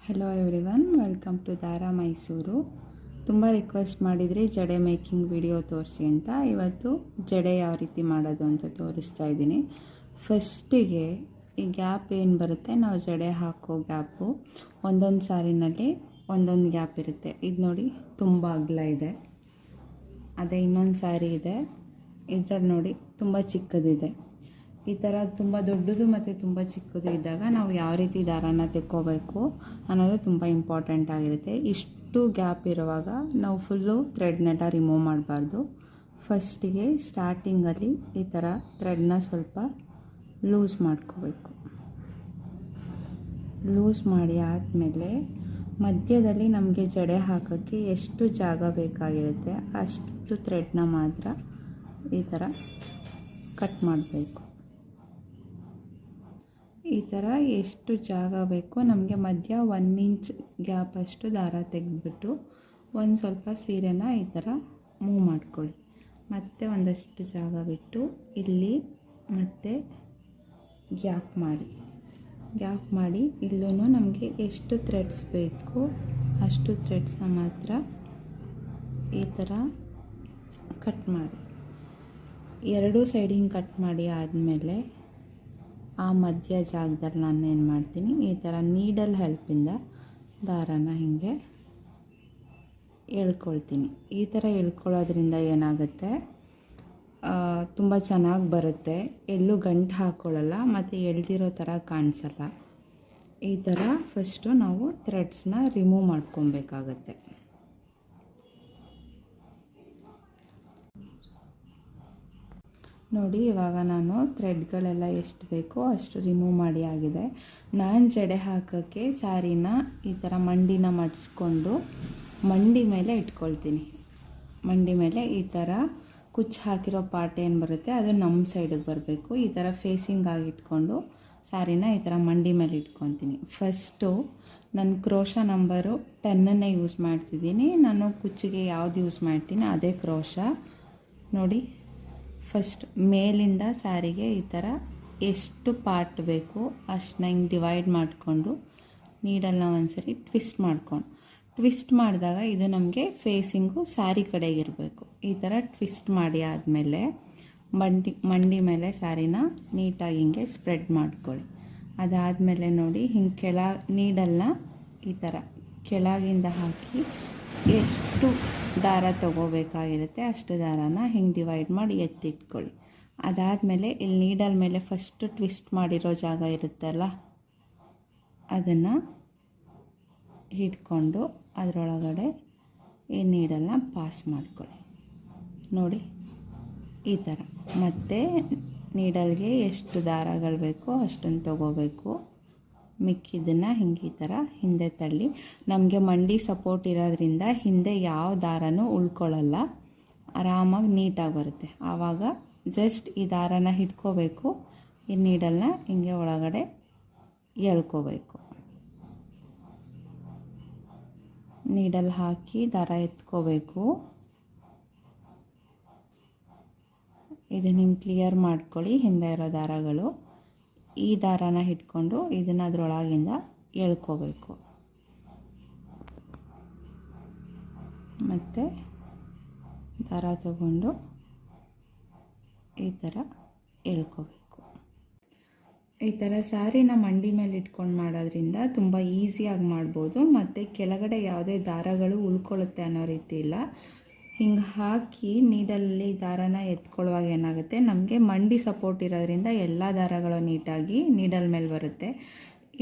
Hello everyone, welcome to ದಾರಾ ಮೈಸೂರು. ತುಂಬ request ಮಾಡಿದ್ರಿ ಜಡೆ ಮೇಕಿಂಗ್ ವಿಡಿಯೋ ತೋರಿಸಿ ಅಂತ. ಇವತ್ತು ಜಡೆ ಯಾವ ರೀತಿ ಮಾಡೋದು ಅಂತ ತೋರಿಸ್ತಾ ಇದ್ದೀನಿ. ಫಸ್ಟಿಗೆ ಈ ಗ್ಯಾಪ್ ಏನು ಬರುತ್ತೆ, ನಾವು ಜಡೆ ಹಾಕೋ ಗ್ಯಾಪು ಒಂದೊಂದು ಸಾರಿನಲ್ಲಿ ಒಂದೊಂದು ಗ್ಯಾಪ್ ಇರುತ್ತೆ. ಇದು ನೋಡಿ ತುಂಬ ಅಗಲ ಇದೆ. ಅದೇ ಇನ್ನೊಂದು ಸಾರಿ ಇದೆ, ಇದರಲ್ಲಿ ನೋಡಿ ತುಂಬ ಚಿಕ್ಕದಿದೆ. ಈ ಥರ ತುಂಬ ದೊಡ್ಡದು ಮತ್ತು ತುಂಬ ಚಿಕ್ಕದು ಇದ್ದಾಗ ನಾವು ಯಾವ ರೀತಿ ದಾರಾನ ತೆಕ್ಕೋಬೇಕು ಅನ್ನೋದು ತುಂಬ ಇಂಪಾರ್ಟೆಂಟ್ ಆಗಿರುತ್ತೆ. ಇಷ್ಟು ಗ್ಯಾಪ್ ಇರುವಾಗ ನಾವು ಫುಲ್ಲು ಥ್ರೆಡ್ನೆಲ್ಲ ರಿಮೂವ್ ಮಾಡಬಾರ್ದು. ಫಸ್ಟಿಗೆ ಸ್ಟಾರ್ಟಿಂಗಲ್ಲಿ ಈ ಥರ ಥ್ರೆಡ್ನ ಸ್ವಲ್ಪ ಲೂಸ್ ಮಾಡ್ಕೋಬೇಕು. ಲೂಸ್ ಮಾಡಿ ಆದಮೇಲೆ ಮಧ್ಯದಲ್ಲಿ ನಮಗೆ ಜಡೆ ಹಾಕೋಕ್ಕೆ ಎಷ್ಟು ಜಾಗ ಬೇಕಾಗಿರುತ್ತೆ ಅಷ್ಟು ಥ್ರೆಡ್ನ ಮಾತ್ರ ಈ ಥರ ಕಟ್ ಮಾಡಬೇಕು. ಈ ಥರ ಎಷ್ಟು ಜಾಗ ಬೇಕೋ ನಮಗೆ ಮಧ್ಯ 1 ಇಂಚ್ ಗ್ಯಾಪ್ ಅಷ್ಟು ದಾರ ತೆಗೆದುಬಿಟ್ಟು ಒಂದು ಸ್ವಲ್ಪ ಸೀರೆನ ಈ ಥರ ಮೂವ್ ಮಾಡ್ಕೊಳ್ಳಿ. ಮತ್ತು ಒಂದಷ್ಟು ಜಾಗ ಬಿಟ್ಟು ಇಲ್ಲಿ ಮತ್ತೆ ಗ್ಯಾಪ್ ಮಾಡಿ ಇಲ್ಲೂ ನಮಗೆ ಎಷ್ಟು ಥ್ರೆಡ್ಸ್ ಬೇಕು ಅಷ್ಟು ಥ್ರೆಡ್ಸ್ನ ಮಾತ್ರ ಈ ಥರ ಕಟ್ ಮಾಡಿ. ಎರಡೂ ಸೈಡಿಂಗ್ ಕಟ್ ಮಾಡಿ ಆದಮೇಲೆ ಆ ಮಧ್ಯ ಜಾಗದಲ್ಲಿ ನಾನು ಏನು ಮಾಡ್ತೀನಿ, ಈ ಥರ ನೀಡಲ್ ಹೆಲ್ಪಿಂದ ದಾರಾನ ಹೀಗೆ ಎಳ್ಕೊಳ್ತೀನಿ. ಈ ಥರ ಎಳ್ಕೊಳ್ಳೋದ್ರಿಂದ ಏನಾಗುತ್ತೆ, ತುಂಬ ಚೆನ್ನಾಗಿ ಬರುತ್ತೆ, ಎಲ್ಲೂ ಗಂಟು ಹಾಕ್ಕೊಳ್ಳಲ್ಲ ಮತ್ತು ಎಳ್ದಿರೋ ಥರ ಕಾಣಿಸಲ್ಲ. ಈ ಥರ ಫಸ್ಟು ನಾವು ಥ್ರೆಡ್ಸ್ನ ರಿಮೂವ್ ಮಾಡ್ಕೊಬೇಕಾಗತ್ತೆ. ನೋಡಿ, ಇವಾಗ ನಾನು ಥ್ರೆಡ್ಗಳೆಲ್ಲ ಎಷ್ಟು ಬೇಕೋ ಅಷ್ಟು ರಿಮೂವ್ ಮಾಡಿ ಆಗಿದೆ. ನಾನು ಜಡೆ ಹಾಕೋಕ್ಕೆ ಸ್ಯಾರಿನ ಈ ಥರ ಮಂಡಿನ ಮಡಿಸ್ಕೊಂಡು ಮಂಡಿ ಮೇಲೆ ಇಟ್ಕೊಳ್ತೀನಿ. ಮಂಡಿ ಮೇಲೆ ಈ ಥರ ಕುಚ್ಚು ಹಾಕಿರೋ ಪಾರ್ಟ್ ಏನು ಬರುತ್ತೆ ಅದು ನಮ್ಮ ಸೈಡಿಗೆ ಬರಬೇಕು. ಈ ಥರ ಫೇಸಿಂಗ್ ಆಗಿ ಇಟ್ಕೊಂಡು ಸ್ಯಾರಿನ ಈ ಥರ ಮಂಡಿ ಮೇಲೆ ಇಟ್ಕೊತೀನಿ. ಫಸ್ಟು ನನ್ನ ಕ್ರೋಶ ನಂಬರು 10 ಯೂಸ್ ಮಾಡ್ತಿದ್ದೀನಿ. ನಾನು ಕುಚ್ಚಿಗೆ ಯಾವ್ದು ಯೂಸ್ ಮಾಡ್ತೀನಿ ಅದೇ ಕ್ರೋಶ. ನೋಡಿ, ಫಸ್ಟ್ ಮೇಲಿಂದ ಸ್ಯಾರಿಗೆ ಈ ಥರ ಎಷ್ಟು ಪಾರ್ಟ್ ಬೇಕು ಅಷ್ಟನ್ನ ಹಿಂಗೆ ಡಿವೈಡ್ ಮಾಡಿಕೊಂಡು ನೀಡಲ್ನ ಒಂದ್ಸರಿ ಟ್ವಿಸ್ಟ್ ಮಾಡಿದಾಗ ಇದು ನಮಗೆ ಫೇಸಿಂಗು ಸ್ಯಾರಿ ಕಡೆಗಿರಬೇಕು. ಈ ಥರ ಟ್ವಿಸ್ಟ್ ಮಾಡಿ ಆದಮೇಲೆ ಮಂಡಿ ಮೇಲೆ ಸ್ಯಾರಿನ ನೀಟಾಗಿ ಹಿಂಗೆ ಸ್ಪ್ರೆಡ್ ಮಾಡ್ಕೊಳ್ಳಿ. ಅದಾದಮೇಲೆ ನೋಡಿ, ಹಿಂಗೆ ನೀಡಲ್ನ ಈ ಥರ ಕೆಳಗಿಂದ ಹಾಕಿ ಎಷ್ಟು ದಾರ ತೊಗೋಬೇಕಾಗಿರುತ್ತೆ ಅಷ್ಟು ದಾರಾನ ಹಿಂಗೆ ಡಿವೈಡ್ ಮಾಡಿ ಎತ್ತಿಟ್ಕೊಳ್ಳಿ. ಅದಾದಮೇಲೆ ಇಲ್ಲಿ ನೀಡಲ್ ಮೇಲೆ ಫಸ್ಟು ಟ್ವಿಸ್ಟ್ ಮಾಡಿರೋ ಜಾಗ ಇರುತ್ತಲ್ಲ ಅದನ್ನು ಹಿಡ್ಕೊಂಡು ಅದರೊಳಗಡೆ ಈ ನೀಡಲ್ನ ಪಾಸ್ ಮಾಡ್ಕೊಳ್ಳಿ. ನೋಡಿ, ಈ ಥರ. ಮತ್ತು ನೀಡಲ್ಗೆ ಎಷ್ಟು ದಾರಗಳು ಬೇಕೋ ಅಷ್ಟನ್ನು ತೊಗೋಬೇಕು. ಮಿಕ್ಕಿದ್ದನ್ನು ಹಿಂಗೆ ಈ ಥರ ಹಿಂದೆ ತಳ್ಳಿ. ನಮಗೆ ಮಂಡಿ ಸಪೋರ್ಟ್ ಇರೋದ್ರಿಂದ ಹಿಂದೆ ಯಾವ ದಾರನೂ ಉಳ್ಕೊಳ್ಳಲ್ಲ, ಆರಾಮಾಗಿ ನೀಟಾಗಿ ಬರುತ್ತೆ. ಆವಾಗ ಜಸ್ಟ್ ಈ ದಾರನ ಹಿಡ್ಕೋಬೇಕು, ಈ ನೀಡಲ್ನ ಹಿಂಗೆ ಒಳಗಡೆ ಎಳ್ಕೋಬೇಕು. ನೀಡಲ್ ಹಾಕಿ ದಾರ ಎತ್ಕೋಬೇಕು. ಇದನ್ನು ಹಿಂಗೆ ಕ್ಲಿಯರ್ ಮಾಡ್ಕೊಳ್ಳಿ ಹಿಂದೆ ಇರೋ ದಾರಗಳು. ಈ ದಾರಾನ ಹಿಡ್ಕೊಂಡು ಇದನ್ನು ಅದರೊಳಗಿಂದ ಎಳ್ಕೋಬೇಕು. ಮತ್ತು ದಾರ ತಗೊಂಡು ಈ ಥರ ಎಳ್ಕೋಬೇಕು. ಈ ಥರ ಸ್ಯಾರಿನ ಮಂಡಿ ಮೇಲೆ ಇಟ್ಕೊಂಡು ಮಾಡೋದ್ರಿಂದ ತುಂಬ ಈಸಿಯಾಗಿ ಮಾಡ್ಬೋದು. ಮತ್ತು ಕೆಳಗಡೆ ಯಾವುದೇ ದಾರಗಳು ಉಳ್ಕೊಳ್ಳುತ್ತೆ ಅನ್ನೋ ರೀತಿ ಇಲ್ಲ. ಹಿಂಗೆ ಹಾಕಿ ನೀಡಲ್ಲಿ ದಾರಾನ ಎತ್ಕೊಳ್ಳುವಾಗ ಏನಾಗುತ್ತೆ, ನಮಗೆ ಮಂಡಿ ಸಪೋರ್ಟ್ ಇರೋದ್ರಿಂದ ಎಲ್ಲ ದಾರಗಳು ನೀಟಾಗಿ ನೀಡಲ್ ಮೇಲೆ ಬರುತ್ತೆ.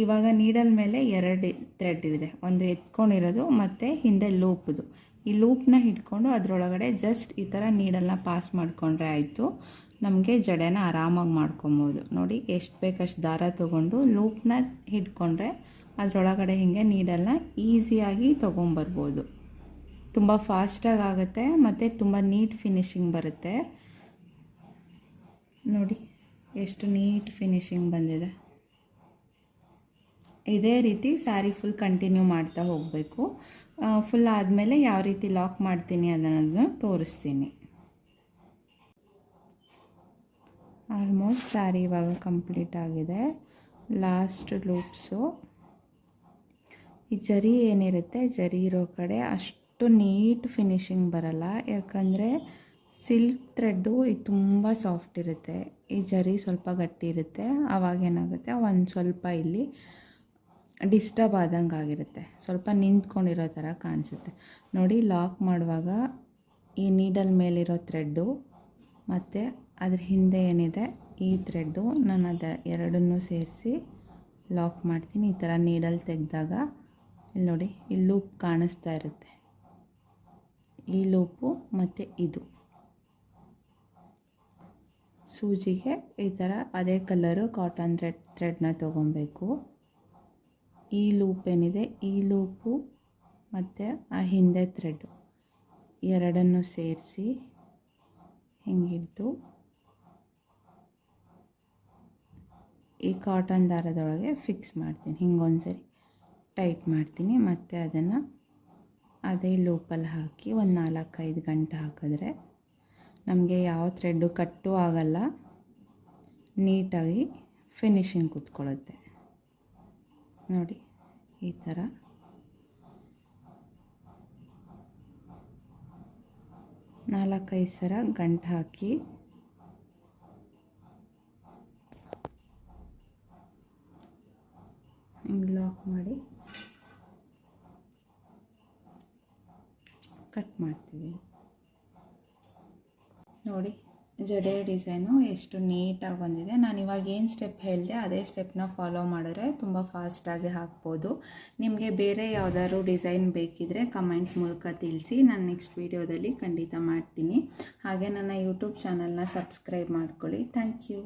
ಇವಾಗ ನೀಡಲ್ ಮೇಲೆ 2 ಥ್ರೆಡ್ ಇದೆ, ಒಂದು ಎತ್ಕೊಂಡಿರೋದು ಮತ್ತು ಹಿಂದೆ ಲೂಪ್ದು. ಈ ಲೂಪ್ನ ಹಿಡ್ಕೊಂಡು ಅದರೊಳಗಡೆ ಜಸ್ಟ್ ಈ ಥರ ನೀಡಲ್ನ ಪಾಸ್ ಮಾಡಿಕೊಂಡ್ರೆ ಆಯಿತು. ನಮಗೆ ಜಡೆನ ಆರಾಮಾಗಿ ಮಾಡ್ಕೊಬೋದು. ನೋಡಿ, ಎಷ್ಟು ಬೇಕಷ್ಟು ದಾರ ತೊಗೊಂಡು ಲೂಪ್ನ ಹಿಡ್ಕೊಂಡ್ರೆ ಅದರೊಳಗಡೆ ಹೀಗೆ ನೀಡಲ್ನ ಈಸಿಯಾಗಿ ತೊಗೊಂಬರ್ಬೋದು. ತುಂಬ ಫಾಸ್ಟಾಗಿ ಆಗುತ್ತೆ ಮತ್ತು ತುಂಬ ನೀಟ್ ಫಿನಿಶಿಂಗ್ ಬರುತ್ತೆ. ನೋಡಿ ಎಷ್ಟು ನೀಟ್ ಫಿನಿಶಿಂಗ್ ಬಂದಿದೆ. ಇದೇ ರೀತಿ ಸ್ಯಾರಿ ಫುಲ್ ಕಂಟಿನ್ಯೂ ಮಾಡ್ತಾ ಹೋಗಬೇಕು. ಫುಲ್ ಆದಮೇಲೆ ಯಾವ ರೀತಿ ಲಾಕ್ ಮಾಡ್ತೀನಿ ಅದನ್ನು ತೋರಿಸ್ತೀನಿ. ಆಲ್ಮೋಸ್ಟ್ ಸ್ಯಾರಿ ಇವಾಗ ಕಂಪ್ಲೀಟ್ ಆಗಿದೆ. ಲಾಸ್ಟ್ ಲೂಪ್ಸು ಈ ಜರಿ ಏನಿರುತ್ತೆ, ಜರಿ ಇರೋ ಕಡೆ ಅಷ್ಟು ನೀಟ್ ಫಿನಿಶಿಂಗ್ ಬರಲ್ಲ, ಯಾಕಂದರೆ ಸಿಲ್ಕ್ ಥ್ರೆಡ್ಡು ಇದು ತುಂಬ ಸಾಫ್ಟ್ ಇರುತ್ತೆ, ಈ ಜರಿ ಸ್ವಲ್ಪ ಗಟ್ಟಿ ಇರುತ್ತೆ. ಆವಾಗೇನಾಗುತ್ತೆ, ಒಂದು ಸ್ವಲ್ಪ ಇಲ್ಲಿ ಡಿಸ್ಟರ್ಬ್ ಆದಂಗೆ ಆಗಿರುತ್ತೆ, ಸ್ವಲ್ಪ ನಿಂತ್ಕೊಂಡಿರೋ ಥರ ಕಾಣಿಸುತ್ತೆ ನೋಡಿ. ಲಾಕ್ ಮಾಡುವಾಗ ಈ ನೀಡಲ್ ಮೇಲಿರೋ ಥ್ರೆಡ್ಡು ಮತ್ತು ಅದ್ರ ಹಿಂದೆ ಏನಿದೆ ಈ ಥ್ರೆಡ್ಡು, ನಾನು ಎರಡನ್ನೂ ಸೇರಿಸಿ ಲಾಕ್ ಮಾಡ್ತೀನಿ. ಈ ಥರ ನೀಡಲ್ ತೆಗೆದಾಗ ಇಲ್ಲಿ ನೋಡಿ, ಈ ಲೂಪ್ ಕಾಣಿಸ್ತಾ ಇರುತ್ತೆ, ಈ ಲೂಪು ಮತ್ತು ಇದು ಸೂಜಿಗೆ ಈ ಥರ ಅದೇ ಕಲರು ಕಾಟನ್ ಥ್ರೆಡ್ನ ತೊಗೊಬೇಕು. ಈ ಲೂಪ್ ಏನಿದೆ, ಈ ಲೂಪು ಮತ್ತು ಆ ಹಿಂದೆ ಥ್ರೆಡ್ಡು ಎರಡನ್ನೂ ಸೇರಿಸಿ ಹಿಂಗಿದ್ದು ಈ ಕಾಟನ್ ದಾರದೊಳಗೆ ಫಿಕ್ಸ್ ಮಾಡ್ತೀನಿ. ಹಿಂಗೊಂದ್ಸರಿ ಟೈಟ್ ಮಾಡ್ತೀನಿ, ಮತ್ತು ಅದನ್ನು ಅದೇ ಲೂಪಲ್ಲಿ ಹಾಕಿ ಒಂದು 4-5 ಗಂಟೆ ಹಾಕಿದ್ರೆ ನಮಗೆ ಯಾವ ಥ್ರೆಡ್ಡು ಕಟ್ಟು ಆಗಲ್ಲ, ನೀಟಾಗಿ ಫಿನಿಶಿಂಗ್ ಕೂತ್ಕೊಳ್ಳುತ್ತೆ ನೋಡಿ. ಈ ಥರ ನಾಲ್ಕೈದು ಸಲ ಗಂಟು ಹಾಕಿ ಹಿಂಗೆ ಲಾಕ್ ಮಾಡಿ ಕಟ್ ಮಾಡ್ತೀವಿ ನೋಡಿ. ಜಡೆ ಡಿಸೈನು ಎಷ್ಟು ನೀಟಾಗಿ ಬಂದಿದೆ. ನಾನು ಇವಾಗ ಏನು ಸ್ಟೆಪ್ ಹೇಳಿದೆ ಅದೇ ಸ್ಟೆಪ್ನ ಫಾಲೋ ಮಾಡಿದ್ರೆ ತುಂಬ ಫಾಸ್ಟಾಗಿ ಹಾಕ್ಬೋದು. ನಿಮಗೆ ಬೇರೆ ಯಾವುದಾದ್ರು ಡಿಸೈನ್ ಬೇಕಿದ್ದರೆ ಕಮೆಂಟ್ ಮೂಲಕ ತಿಳಿಸಿ, ನಾನು ನೆಕ್ಸ್ಟ್ ವೀಡಿಯೋದಲ್ಲಿ ಖಂಡಿತ ಮಾಡ್ತೀನಿ. ಹಾಗೆ ನನ್ನ ಯೂಟ್ಯೂಬ್ ಚಾನಲ್ನ ಸಬ್ಸ್ಕ್ರೈಬ್ ಮಾಡ್ಕೊಳ್ಳಿ. Thank you.